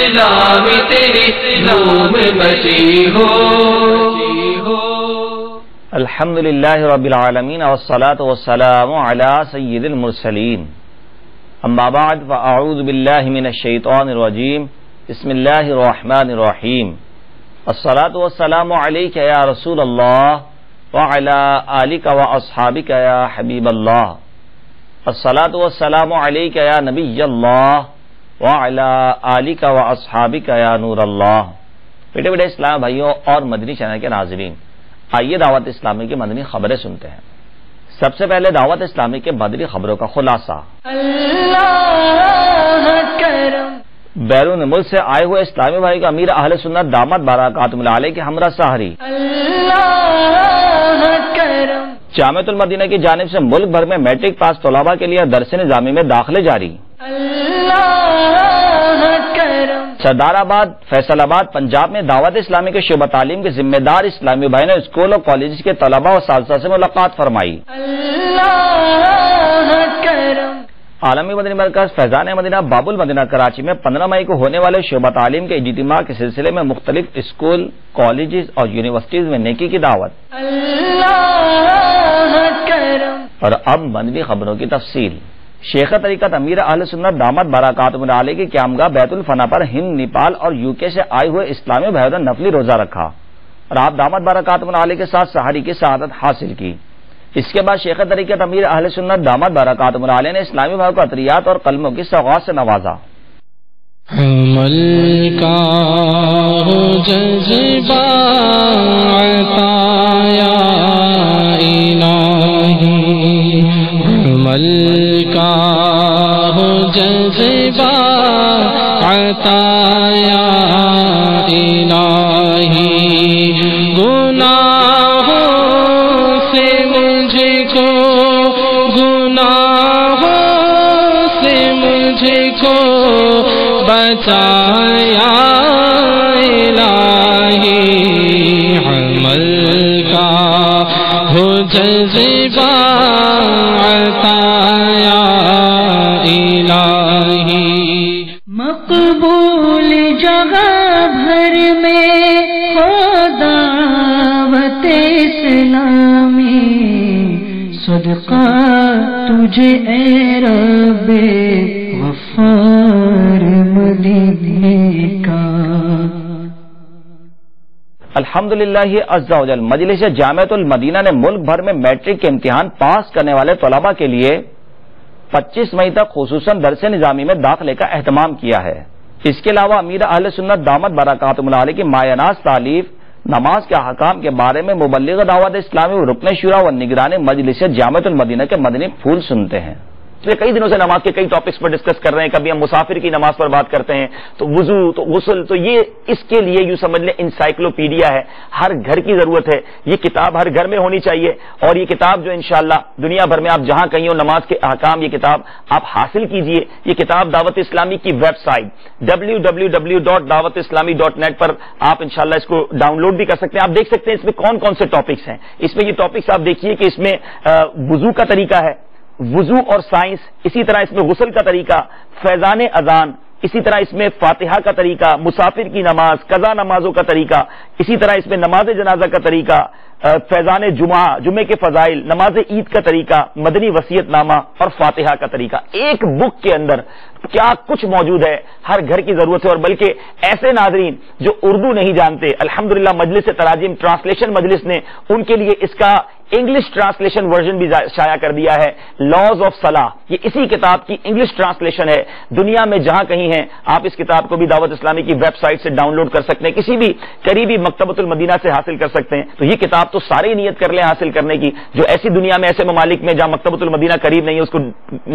اسلام تیری دھوم مچی ہو. الحمدللہ رب العالمین والصلاة والسلام علی سید المرسلین. اما بعد فاعوذ باللہ من الشیطان الرجیم. بسم اللہ الرحمن الرحیم. الصلاة والسلام علیک یا رسول اللہ وعلی آلک واصحابک یا حبیب اللہ. الصلاة والسلام علیک یا نبی اللہ وعلی آلک واصحابک یا نور اللہ. بیٹے بیٹے اسلام بھائیوں اور مدنی چینل کے ناظرین، آئیے دعوت اسلامی کی مدنی خبریں سنتے ہیں. سب سے پہلے دعوت اسلامی کے مدنی خبروں کا خلاصہ. بیرون ملک سے آئے ہوئے اسلامی بھائی کا امیر اہل سنت دامت برکاتہم علیہ کے ہمراہ سحری. جامعۃ المدینہ کی جانب سے ملک بھر میں میٹرک پاس طلباء کے لیے درس نظامی میں داخلے جاری. سردار آباد فیصل آباد پنجاب میں دعوت اسلامی کے شعبہ تعلیم کے ذمہ دار اسلامی بھائی نے اسکول اور کالج کے طلباء اور اساتذہ سے ملاقات فرمائی. عالمی مدنی مرکز فیضان مدینہ باب المدینہ کراچی میں 15 مئی کو ہونے والے شعبہ تعلیم کے اجتماع کے سلسلے میں مختلف اسکول، کالجز اور یونیورسٹیز میں نیکی کی دعوت. اور اب مدنی خبروں کی تفصیل. شیخ طریقت امیر اہل سنت دامت برکاتہم علیہ کی قیامگاہ بیت الفنا پر ہند، نیپال اور UK سے آئے ہوئے اسلامی بھائیوں نے نفلی روزہ رکھا اور آپ دامت برکاتہم علیہ کے ساتھ سحری کی سعادت حاصل کی. اس کے بعد شیخ طریقت امیر اہل سنت دامت برکاتہم علیہ نے اسلامی بھائیوں کو عطریات اور قلموں کی سوغات سے نوازا. حمل کا جذبہ عطایا الہی، حمل کا جذبہ عطایا الہی، گناہوں سے مجھ کو، گناہوں سے مجھ کو بچایا الہی، حمل کا ہو جذبہ عطایا الہی. مقبول جگہ بھر میں ہو دعوت اسلامی، صدقہ تجھے اے رب غفار مدینے کا. الحمدللہ عز و جل مجلس جامعۃ المدینہ نے ملک بھر میں میٹرک کے امتحان پاس کرنے والے طلباء کے لیے 25 مئی تک خصوصاً درس نظامی میں داخلے کا اہتمام کیا ہے. اس کے علاوہ امیر اہل سنت دامت برکاتہم علیہ کی مایہ ناز تعلیف نماز کے احکام کے بارے میں مبلغ دعوت اسلامی و رکن شورا و نگران مجلس جامعۃ المدینہ کے مدنی پھول سنتے ہیں. کئی دنوں سے نماز کے کئی ٹاپکس پر ڈسکس کر رہے ہیں. کبھی ہم مسافر کی نماز پر بات کرتے ہیں، تو وضو، تو غسل، تو یہ اس کے لیے یوں سمجھ لیں انسائکلوپیڈیا ہے، ہر گھر کی ضرورت ہے. یہ کتاب ہر گھر میں ہونی چاہیے، اور یہ کتاب جو انشاءاللہ دنیا بھر میں آپ جہاں کہیں ہو نماز کے احکام، یہ کتاب آپ حاصل کیجئے. یہ کتاب دعوت اسلامی کی ویب سائٹ www.dawatislami.net پر آپ انشاءاللہ اس کو ڈاؤن لوڈ بھی کر سکتے ہیں. آپ دیکھ سکتے ہیں اس میں کون کون سے ٹاپکس ہیں. اس میں یہ ٹاپکس آپ دیکھیے کہ اس میں وضو کا طریقہ ہے، وضو اور سائنس، اسی طرح اس میں غسل کا طریقہ، فیضان اذان، اسی طرح اس میں فاتحہ کا طریقہ، مسافر کی نماز، قضا نمازوں کا طریقہ، اسی طرح اس میں نماز جنازہ کا طریقہ، فیضان جمعے کے فضائل، نماز عید کا طریقہ، مدنی وصیت نامہ اور فاتحہ کا طریقہ. ایک بک کے اندر کیا کچھ موجود ہے، ہر گھر کی ضرورت ہے. اور بلکہ ایسے ناظرین جو اردو نہیں جانتے، الحمدللہ مجلس تراجم ٹرانسلیشن مجلس نے ان کے لیے اس کا انگلش ٹرانسلیشن ورژن بھی شائع کر دیا ہے. لاز آف صلاح، یہ اسی کتاب کی انگلش ٹرانسلیشن ہے. دنیا میں جہاں کہیں ہیں آپ اس کتاب کو بھی دعوت اسلامی کی ویب سائٹ سے ڈاؤن لوڈ کر سکتے ہیں، کسی بھی قریبی مکتبۃ المدینہ سے حاصل کر سکتے ہیں. تو یہ کتاب تو سارے نیت کر لیں حاصل کرنے کی. جو ایسی دنیا میں ایسے ممالک میں جہاں مکتبۃ المدینہ قریب نہیں ہے، اس کو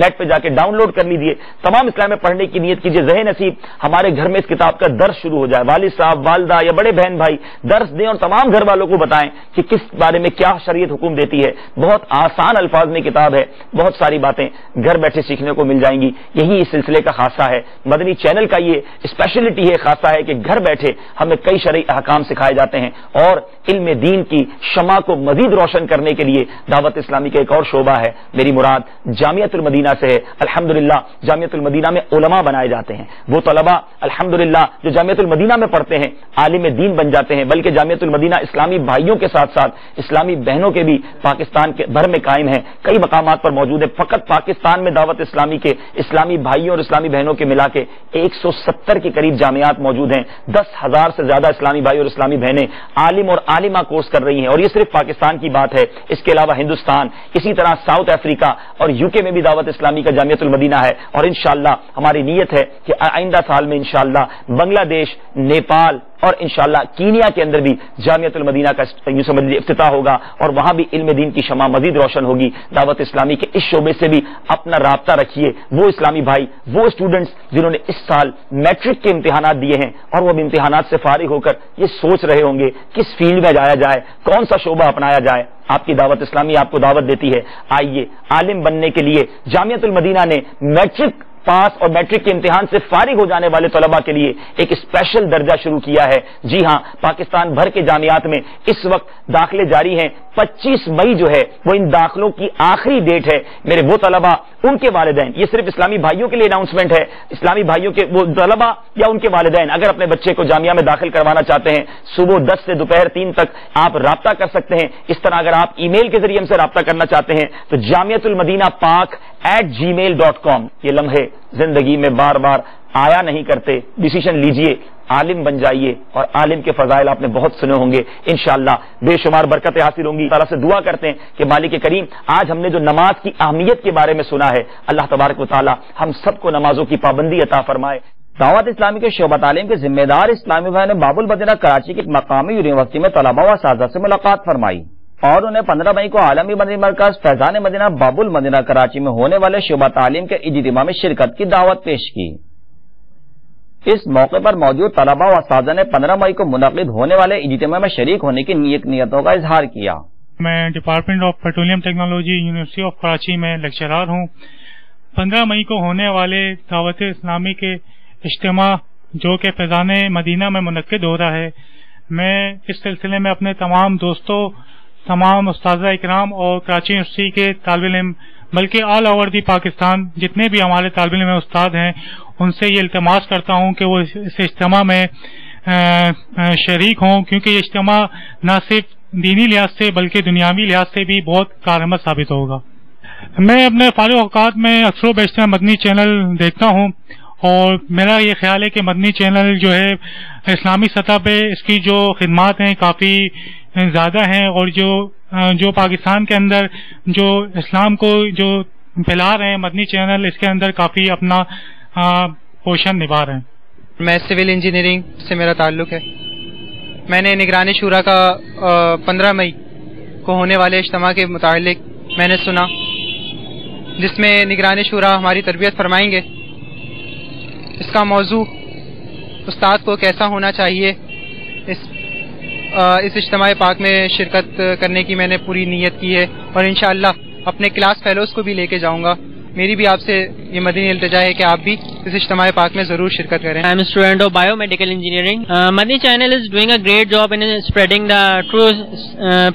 نیٹ پہ جا کے ڈاؤن لوڈ کر لیجیے. تمام اسلام میں پڑھنے کی نیت کیجیے. ذہن نصیب ہمارے گھر میں اس کتاب کا درس شروع ہو جائے. والد صاحب، والدہ یا بڑے بہن بھائی درس دیں اور تمام گھر والوں کو بتائیں کہ کس بارے میں کیا شریعت حکم دیتی ہے. بہت آسان الفاظ میں کتاب ہے, بہت ساری باتیں گھر بیٹھے سیکھنے کو مل جائیں گی. یہی اس سلسلے کا خاصہ ہے, مدنی چینل کا یہ اسپیشلٹی ہے, خاصہ ہے کہ گھر بیٹھے ہمیں کئی شرعی احکام سکھائے جاتے ہیں. اور علم دین کی شمع کو مزید روشن کرنے کے لیے دعوت اسلامی کا ایک اور شعبہ ہے. میری مراد جامعۃ المدینہ سے ہے. الحمدللہ جامعۃ المدینہ میں علماء بنائے جاتے ہیں. وہ طلباء الحمدللہ جو جامعۃ المدینہ میں پڑھتے ہیں عالم دین بن جاتے ہیں, بلکہ جامعۃ المدینہ اسلامی بھائیوں کے ساتھ ساتھ اسلامی بہنوں کے بھی پاکستان کے بھر میں قائم ہیں, کئی مقامات پر موجود ہے. فقط پاکستان میں دعوت اسلامی کے اسلامی بھائیوں اور اسلامی بہنوں کے ملا کے 170 کے قریب جامعات موجود ہیں. 10,000 سے زیادہ اسلامی بھائی اور اسلامی بہنیں عالم اور عالمہ کورس کر رہی ہیں. اور یہ صرف پاکستان کی بات ہے, اس کے علاوہ ہندوستان, اسی طرح ساؤتھ افریقہ اور UK میں بھی دعوت اسلامی کا جامعۃ المدینہ ہے. اور انشاءاللہ ہماری نیت ہے کہ آئندہ سال میں انشاءاللہ بنگلہ دیش, نیپال اور انشاءاللہ کینیا کے اندر بھی جامعۃ المدینہ کا یوں سمجھ لیجیے افتتاح ہوگا, اور وہاں بھی علم دین کی شمع مزید روشن ہوگی. دعوت اسلامی کے اس شعبے سے بھی اپنا رابطہ رکھیے. وہ اسلامی بھائی, وہ اسٹوڈنٹس جنہوں نے اس سال میٹرک کے امتحانات دیے ہیں اور وہ امتحانات سے فارغ ہو کر یہ سوچ رہے ہوں گے کس فیلڈ میں جایا جائے, کون سا شعبہ اپنایا جائے, آپ کی دعوت اسلامی آپ کو دعوت دیتی ہے. آئیے, عالم بننے کے لیے جامعۃ المدینہ نے میٹرک پاس اور میٹرک کے امتحان سے فارغ ہو جانے والے طلباء کے لیے ایک اسپیشل درجہ شروع کیا ہے. جی ہاں, پاکستان بھر کے جامعات میں اس وقت داخلے جاری ہیں. 25 مئی جو ہے وہ ان داخلوں کی آخری ڈیٹ ہے. میرے وہ طلباء, ان کے والدین, یہ صرف اسلامی بھائیوں کے لیے اناؤنسمنٹ ہے, اسلامی بھائیوں کے وہ طلباء یا ان کے والدین اگر اپنے بچے کو جامعہ میں داخل کروانا چاہتے ہیں, صبح 10 سے دوپہر 3 تک آپ رابطہ کر سکتے ہیں. اس طرح اگر آپ ای میل کے ذریعے ہم سے رابطہ کرنا چاہتے ہیں تو جامعۃ المدینہ پاک @gmail.com. یہ لمحے زندگی میں بار بار آیا نہیں کرتے, ڈیسیشن لیجئے, عالم بن جائیے, اور عالم کے فضائل آپ نے بہت سنے ہوں گے. انشاءاللہ بے شمار برکتیں حاصل ہوں گی. تعالیٰ سے دعا کرتے ہیں کہ مالک کریم, آج ہم نے جو نماز کی اہمیت کے بارے میں سنا ہے, اللہ تبارک و تعالیٰ ہم سب کو نمازوں کی پابندی عطا فرمائے. دعوت اسلامی کے شعبہ تعلیم کے ذمہ دار اسلامی بھائی نے باب المدینہ کراچی کی ایک مقامی یونیورسٹی میں طلباء و اساتذہ سے ملاقات فرمائی اور انہیں 15 مئی کو عالمی مدنی مرکز فیضان مدینہ باب المدینہ کراچی میں ہونے والے شعبہ تعلیم کے اجتماع میں شرکت کی دعوت پیش کی. اس موقع پر موجود طلباء و اساتذہ نے 15 مئی کو منعقد ہونے والے اجتماع میں شریک ہونے کی نیتوں کا اظہار کیا. میں department of petroleum technology university of Karachi میں لیکچرار ہوں. 15 مئی کو ہونے والے دعوت اسلامی کے اجتماع جو کہ فیضان مدینہ میں منعقد ہو رہا ہے, میں اس سلسلے میں اپنے تمام دوستوں, تمام اساتذہ اکرام اور کراچی یونیورسٹی کے طالب علم, بلکہ آل اوور دی پاکستان جتنے بھی ہمارے طالب علم استاد ہیں, ان سے یہ التماس کرتا ہوں کہ وہ اس اجتماع میں شریک ہوں, کیونکہ یہ اجتماع نہ صرف دینی لحاظ سے بلکہ دنیاوی لحاظ سے بھی بہت کارآمد ثابت ہوگا. میں اپنے فارغ اوقات میں اکثر و بیشتر مدنی چینل دیکھتا ہوں, اور میرا یہ خیال ہے کہ مدنی چینل جو ہے اسلامی سطح پہ اس کی جو خدمات ہیں کافی زیادہ ہیں, اور جو پاکستان کے اندر جو اسلام کو جو پھیلا رہے ہیں مدنی چینل, اس کے اندر کافی اپنا پوشن نبھا رہے ہیں. میں سول انجینئرنگ سے میرا تعلق ہے. میں نے نگرانی شورا کا 15 مئی کو ہونے والے اجتماع کے متعلق میں نے سنا, جس میں نگرانی شورا ہماری تربیت فرمائیں گے. اس کا موضوع استاد کو کیسا ہونا چاہیے, اس اجتماع پاک میں شرکت کرنے کی میں نے پوری نیت کی ہے, اور انشاءاللہ اپنے کلاس فیلوز کو بھی لے کے جاؤں گا. میری بھی آپ سے یہ مدنی التجا ہے کہ آپ بھی اس اجتماع پاک میں ضرور شرکت کریں. I am a student of biomedical engineering. Madani channel is doing a great job in spreading the true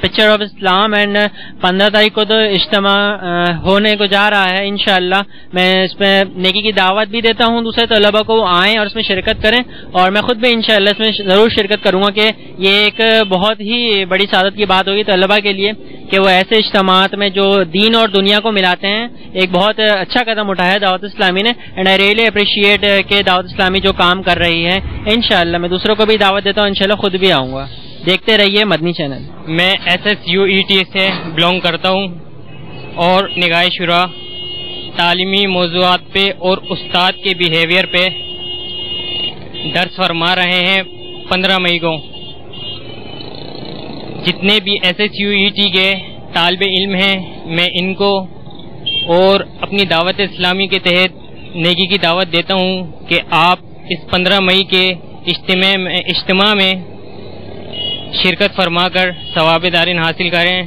picture of Islam, and 15 تاریخ کو تو اجتماع ہونے کو جا رہا ہے. انشاءاللہ میں اس میں نیکی کی دعوت بھی دیتا ہوں دوسرے طلباء کو آئیں اور اس میں شرکت کریں, اور میں خود بھی انشاءاللہ اس میں ضرور شرکت کروں گا کہ یہ ایک بہت ہی بڑی سعادت کی بات ہوگی طلباء کے لیے کہ وہ ایسے اجتماعات میں جو دین اور دنیا کو ملاتے ہیں ایک بہت اچھا قدم اٹھایا ہے دعوت اسلامی نے. اینڈ آئی ریئلی اپریشیٹ کہ دعوت اسلامی جو کام کر رہی ہے. انشاءاللہ میں دوسروں کو بھی دعوت دیتا ہوں, انشاءاللہ خود بھی آؤں گا. دیکھتے رہیے مدنی چینل. میں SSUET سے بلونگ کرتا ہوں اور نگاہ شورا تعلیمی موضوعات پہ اور استاد کے بیہیویئر پہ درس فرما رہے ہیں. 15 مئی کو جتنے بھی SSUET کے طالب علم ہیں میں ان کو اور اپنی دعوت اسلامی کے تحت نیکی کی دعوت دیتا ہوں کہ آپ اس 15 مئی کے اجتماع میں شرکت فرما کر ثواب دارین حاصل کریں.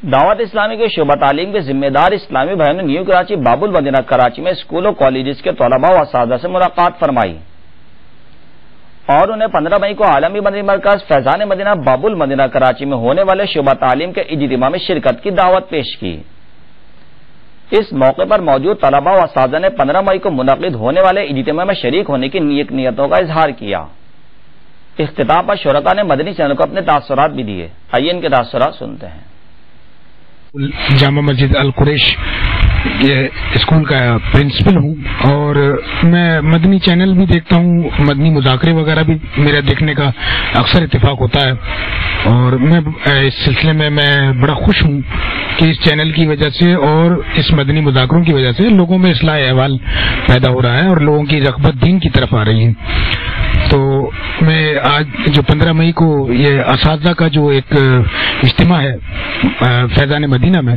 دعوت اسلامی کے شعبہ تعلیم کے ذمہ دار اسلامی بھائیوں نے نیو کراچی باب المدینہ کراچی میں اسکول و کالجز کے طلباء و اساتذہ سے ملاقات فرمائی اور انہیں 15 مئی کو عالمی مدنی مرکز فیضان مدینہ باب المدینہ کراچی میں ہونے والے شعبہ تعلیم کے اجتماع میں شرکت کی دعوت پیش کی۔ اس موقع پر موجود طلباء و اساتذہ نے 15 مئی کو منعقد ہونے والے اجتماع میں شریک ہونے کی نیک نیتوں کا اظہار کیا۔ اختتام پر شرکاء نے مدنی چینل کو اپنے تاثرات بھی دیے۔ آئیے ان کے تاثرات سنتے ہیں۔ جامع مسجد القریش یہ اسکول کا پرنسپل ہوں اور میں مدنی چینل بھی دیکھتا ہوں، مدنی مذاکرے وغیرہ بھی میرا دیکھنے کا اکثر اتفاق ہوتا ہے، اور میں اس سلسلے میں بڑا خوش ہوں کہ اس چینل کی وجہ سے اور اس مدنی مذاکروں کی وجہ سے لوگوں میں اصلاح احوال پیدا ہو رہا ہے اور لوگوں کی رغبت دین کی طرف آ رہی ہے۔ تو میں آج جو 15 مئی کو یہ اساتذہ کا جو ایک اجتماع ہے فیضان مدینہ میں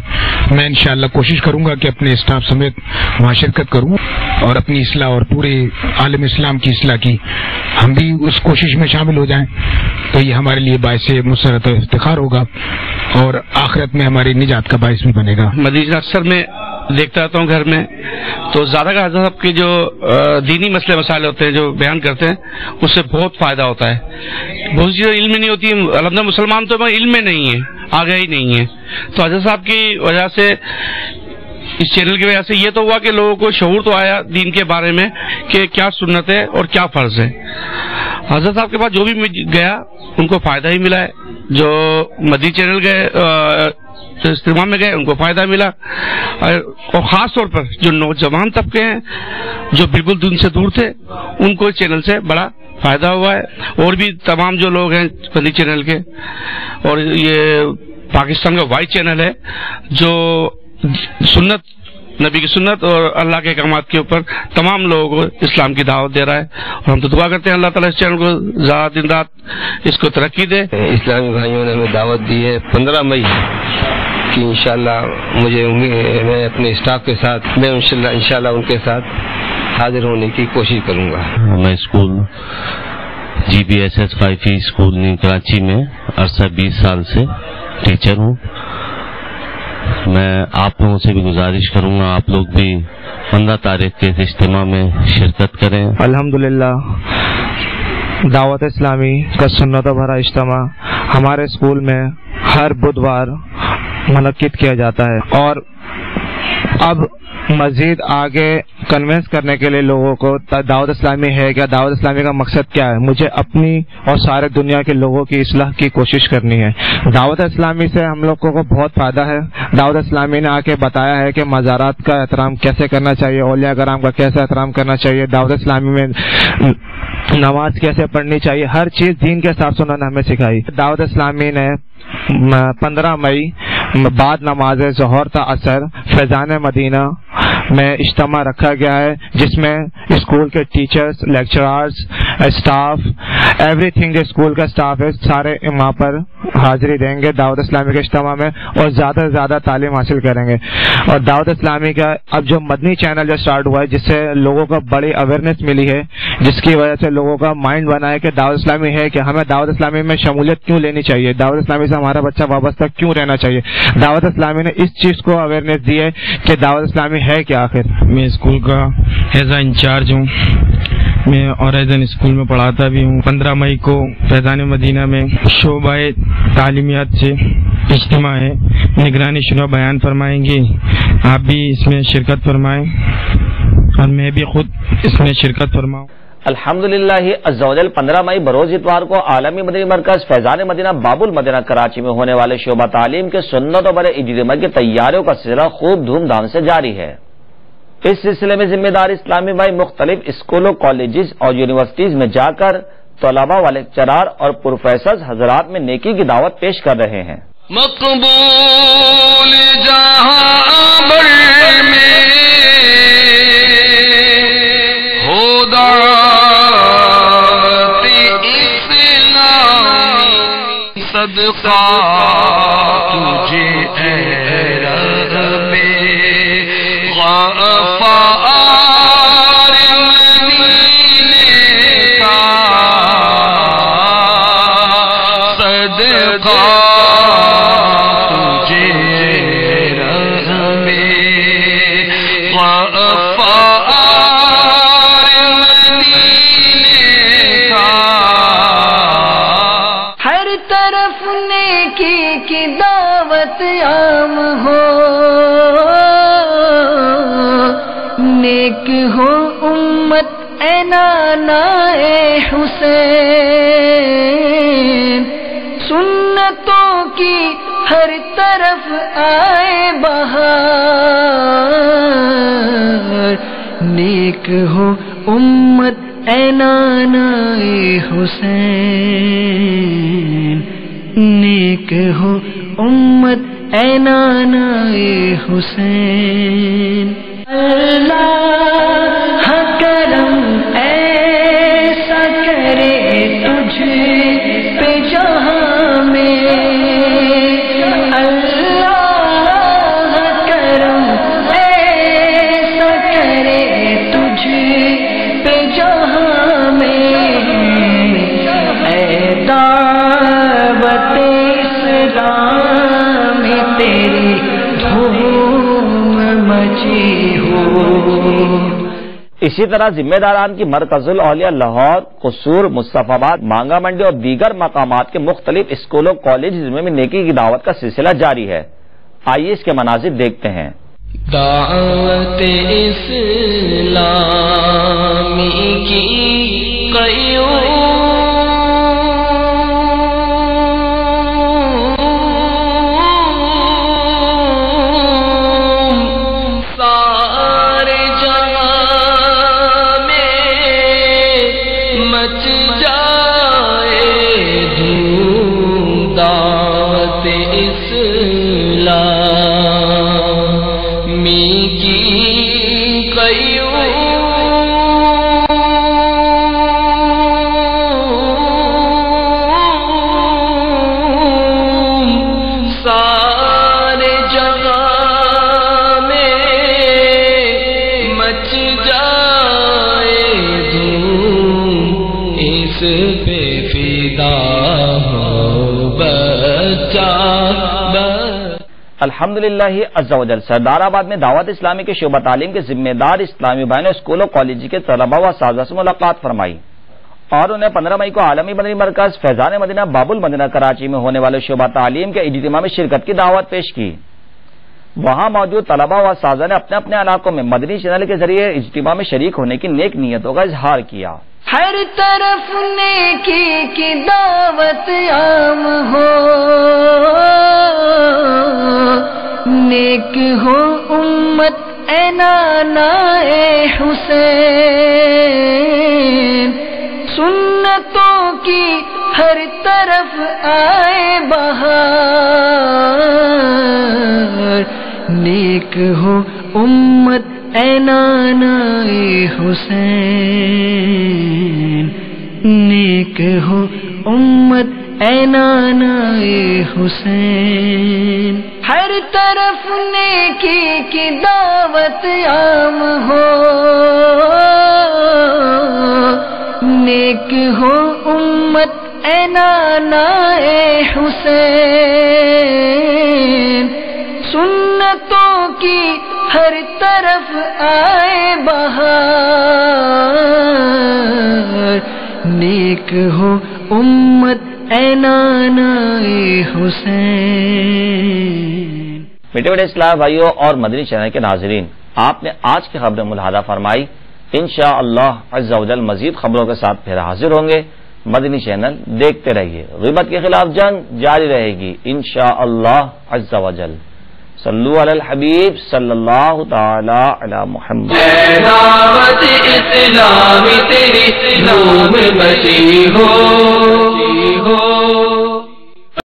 انشاءاللہ کوشش کروں گا کہ اپنے اسٹاف سمیت وہاں شرکت کروں اور اپنی اصلاح اور پورے عالم اسلام کی اصلاح کی ہم بھی اس کوشش میں شامل ہو جائیں، تو یہ ہمارے لیے باعث مسرت و افتخار ہوگا اور آخرت میں ہماری نجات کا باعث بھی بنے گا۔ مدینہ اکثر میں دیکھتا رہتا ہوں گھر میں، تو زیادہ کا حضرت صاحب کے جو دینی مسئلے مسائل ہوتے ہیں جو بیان کرتے ہیں اس سے بہت فائدہ ہوتا ہے۔ بہت چیزیں علم میں نہیں ہوتی، الحمدللہ مسلمان تو علم میں نہیں ہے، آگے ہی نہیں ہے، تو حضرت صاحب کی وجہ سے اس چینل کی وجہ سے یہ تو ہوا کہ لوگوں کو شعور تو آیا دین کے بارے میں کہ کیا سنت ہے اور کیا فرض ہے۔ حضرت صاحب کے پاس جو بھی گیا ان کو فائدہ ہی ملا ہے، جو مدنی چینل گئے اجتماع میں گئے ان کو فائدہ ملا، اور خاص طور پر جو نوجوان طبقے ہیں جو بالکل دین سے دور تھے ان کو اس چینل سے بڑا فائدہ ہوا ہے، اور بھی تمام جو لوگ ہیں مدنی چینل کے، اور یہ پاکستان کا وائی چینل ہے جو سنت نبی کی سنت اور اللہ کے احکامات کے اوپر تمام لوگوں کو اسلام کی دعوت دے رہا ہے، اور ہم تو دعا کرتے ہیں اللہ تعالیٰ اس چینل کو زیادہ دن رات اس کو ترقی دے۔ اسلامی بھائیوں نے ہمیں دعوت دی ہے 15 مئی کی، انشاءاللہ مجھے امید ہے میں اپنے اسٹاف کے ساتھ میں انشاءاللہ ان کے ساتھ حاضر ہونے کی کوشش کروں گا۔ میں school GBSS 5E school new Karachi میں عرصہ 20 سال سے ٹیچر ہوں۔ میں آپ لوگوں سے بھی گزارش کروں گا آپ لوگ بھی 15 تاریخ کے اجتماع میں شرکت کریں۔ الحمدللہ دعوت اسلامی کا سنت و بھرا اجتماع ہمارے اسکول میں ہر بدوار منعقد کیا جاتا ہے، اور اب مزید آگے کنوینس کرنے کے لیے لوگوں کو دعوت اسلامی ہے کیا، دعوت اسلامی کا مقصد کیا ہے، مجھے اپنی اور سارے دنیا کے لوگوں کی اصلاح کی کوشش کرنی ہے۔ دعوت اسلامی سے ہم لوگوں کو بہت فائدہ ہے۔ دعوت اسلامی نے آ کے بتایا ہے کہ مزارات کا احترام کیسے کرنا چاہیے، اولیاء کرام کا کیسے احترام کرنا چاہیے، دعوت اسلامی میں نماز کیسے پڑھنی چاہیے، ہر چیز دین کے حساب سے انہوں نے ہمیں سکھائی۔ دعوت اسلامی نے 15 مئی بعد نماز ظہر تا اثر فیضان مدینہ میں اجتماع رکھا گیا ہے، جس میں اسکول کے teachers, lecturers, staff, everything school کا اسٹاف ہے، سارے وہاں پر حاضری دیں گے دعوت اسلامی کے اجتماع میں، اور زیادہ سے زیادہ تعلیم حاصل کریں گے۔ اور دعوت اسلامی کا اب جو مدنی چینل جو سٹارٹ ہوا ہے، جس سے لوگوں کو بڑی اویئرنیس ملی ہے، جس کی وجہ سے لوگوں کا مائنڈ بنا ہے کہ دعوت اسلامی ہے کہ ہمیں دعوت اسلامی میں شمولیت کیوں لینی چاہیے، دعوت اسلامی سے ہمارا بچہ وابستہ کیوں رہنا چاہیے۔ دعوت اسلامی نے اس چیز کو اویئرنیس دی ہے کہ دعوت اسلامی ہے کیا آخر۔ میں اسکول کا ایز اے انچارج ہوں، میں اور ایز این اسکول میں پڑھاتا بھی ہوں۔ 15 مئی کو فیضان مدینہ میں شعبہ تعلیمیات سے اجتماع ہے، نگرانی شورا بیان فرمائیں گے، آپ بھی اس میں شرکت فرمائیں اور میں بھی خود اس میں شرکت فرماؤں۔ الحمدللہ عز و جل 15 مئی بروز اتوار کو عالمی مدنی مرکز فیضان مدینہ باب المدینہ کراچی میں ہونے والے شعبہ تعلیم کے سنت و بر اجتماع کی تیاریوں کا سلسلہ خوب دھوم دھام سے جاری ہے۔ اس سلسلے میں ذمہ دار اسلامی بھائی مختلف اسکولوں، کالجز اور یونیورسٹیز میں جا کر طلباء و لیکچرار اور پروفیسرز حضرات میں نیکی کی دعوت پیش کر رہے ہیں۔ مقبول جہاں بر میں ہو دعوت اسلامی، صدقہ تجھے اے رب غفار مدینے کا، صدقہ تجھے دعوت عام ہو، نیک ہو امت اے نانا اے حسین، سنتوں کی ہر طرف آئے بہار، نیک ہو امت اے نانا اے حسین، نیک ہو امت اے نانا اے حسین۔ اللہ کرم ایسا کرے تجھ پہ جہاں میں، اللہ کرم ایسا کرے تجھ پہ جہاں میں، اے دعوت اسلام تیری دھوم مچی ہو۔ اسی طرح ذمہ داران کی مرکز الاولیاء لاہور، قصور، مصطفی آباد، مانگا منڈی اور دیگر مقامات کے مختلف اسکولوں کالجز میں بھی نیکی کی دعوت کا سلسلہ جاری ہے۔ آئیے اس کے مناظر دیکھتے ہیں۔ دعوت اسلامی کی الحمدللہ عز و جل سردار آباد میں دعوت اسلامی کے شعبہ تعلیم کے ذمہ دار اسلامی بھائیوں نے اسکول و کالج کے طلباء و اساتذہ سے ملاقات فرمائی اور انہیں 15 مئی کو عالمی مدنی مرکز فیضان مدینہ باب المدینہ کراچی میں ہونے والے شعبہ تعلیم کے اجتماع میں شرکت کی دعوت پیش کی۔ وہاں موجود طلباء و اساتذہ نے اپنے اپنے علاقوں میں مدنی چینل کے ذریعے اجتماع میں شریک ہونے کی نیک نیتوں کا اظہار کیا۔ ہر طرف نیکی کی دعوت عام ہو، نیک ہو امت اے نانا اے حسین، سنتوں کی ہر طرف آئے بہار، نیک ہو امت اے نانا اے حسین، نیک ہو امت اے نانا اے حسین۔ ہر طرف نیکی کی دعوت عام ہو، نیک ہو امت اے نانا اے حسین، سنتوں کی ہر طرف آئے بہار، نیک ہو امت اے نانا اے حسین۔ میٹھے میٹھے اسلام بھائیوں اور مدنی چینل کے ناظرین، آپ نے آج کی خبر ملاحظہ فرمائی۔ انشاءاللہ عز و جل مزید خبروں کے ساتھ پھر حاضر ہوں گے۔ مدنی چینل دیکھتے رہیے، غیبت کے خلاف جنگ جاری رہے گی انشاءاللہ عز و جل۔ صلو علی الحبیب صلی اللہ تعالی علی محمد۔ دعوت اسلامی تیری دھوم مچی ہو،